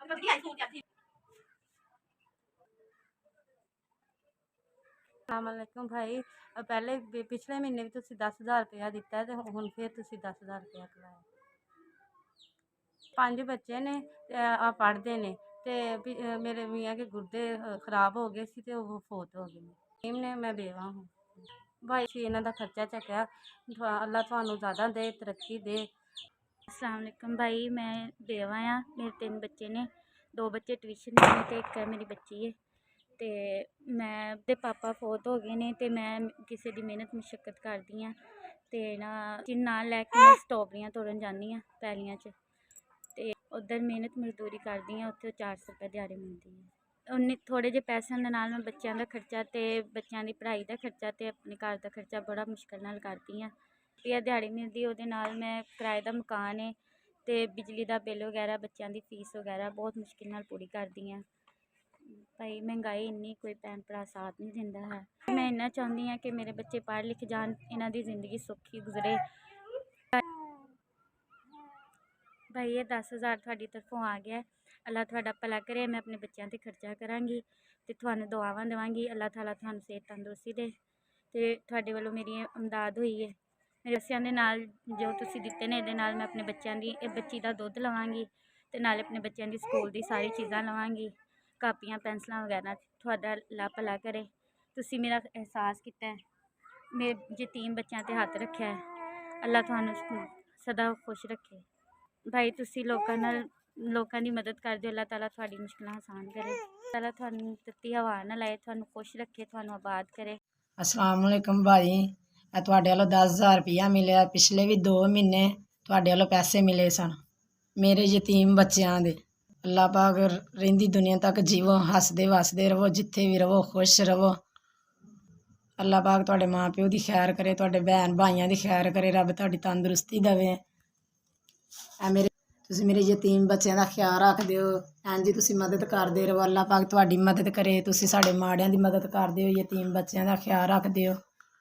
अस्सलामुअलैकुम भाई, पहले पिछले महीने भी तुसी 10,000 रुपया दिता है तो हुण फिर तुसी 10,000 रुपया कराया। 5 बच्चे ने आ पढ़ते ने ते मेरे मियाँ के गुर्दे खराब हो गए सी ते वो फौत हो गए टीम ने। मैं बेवा हूँ भाई, इन्हां दा खर्चा चक्या, अल्लाह तुहानू ज़्यादा दे, तरक्की दे। अस्सलाम वालेकुम भाई, मैं बेवा हाँ, मेरे 3 बच्चे ने, 2 बच्चे ट्यूशन ने ते एक मेरी बच्ची है। तो मैं दे पापा फौत हो गए ने ते मैं किसी की मेहनत मुशक्कत करदी हाँ ते ना लैके मैं स्ट्रॉबेरियां तोड़न जानी हाँ पैलियां च, ते उधर मेहनत मजदूरी करदी हाँ, उत्थे 400 रुपये दिहाड़ी मिलती है। उन्नी थोड़े जे पैसों के नाल मैं बच्चों का खर्चा ते बच्चों की पढ़ाई का खर्चा ते अपने घर का खर्चा बड़ा मुश्किल नाल करदी हाँ। रुपया दिहाड़ी मिलती है, मैं किराए का मकान है तो बिजली का बिल वगैरह बच्चों की फीस वगैरह बहुत मुश्किल नाल पूरी करदी हाँ। भाई महंगाई इन्नी, कोई भैन भरा साथ नहीं दिंदा है। मैं इन्ना चाहती हाँ कि मेरे बच्चे पढ़ लिख जान, इन्हां दी जिंदगी सौखी गुजरे। भाई ये 10,000 थोड़ी तरफों आ गया, अल्लाह थोड़ा भला करे। मैं अपने बच्चों पर खर्चा करांगी तो थानू दुआवां देवांगी, अल्लाह ताला थानू सेहत तंदुरुस्ती दे ते थोड़े वालों मेरी इमदाद हुई है। मेरे पैसों के नाल जो तुसीं दिते ने, इहदे नाल मैं अपने बच्चों की बच्ची का दुध लवांगी ते नाले अपने बच्चों की स्कूल की सारी चीज़ां लवांगी, कापियां पेंसिलां वगैरह। थोड़ा अल्लाह भला करे, तुसीं मेरा एहसास किया है, मेरे यतीम बच्चों ते हत्थ रखा है, अल्लाह थानू सदा खुश रखे। भाई तुसी लोगों की मदद कर दो, अल्लाह ताला थोड़ी मुश्किल आसान करे, ताला थानू तत्ती हवा ना लाए, थानू खुश रखे, थानू आबाद करे। अस्सलाम वालेकुम भाई, तुहाडे वालों 10,000 रुपया मिले। पिछले भी 2 महीने तुहाडे वालों पैसे मिले सन मेरे यतीम बच्चों के। अल्लाह पाक रहिंदी दुनिया तक जीवो, हसदे वसदे रवो, जिथे भी रवो खुश रवो। अल्लाह पाक तुहाडे माँ प्यो की खैर करे, तुहाडे भैन भाइयों की खैर करे, रब तुहाडी तंदुरुस्ती देवे। तुसीं मेरे यतीम बच्चों का ख्याल रखदे हो, इंज तुसीं मदद करदे रहो। अल्लाह पाक तुहाडी मदद करे, तुसीं साडे माड़ियां दी मदद करदे हो, यतीम बच्चों का ख्याल रखदे हो।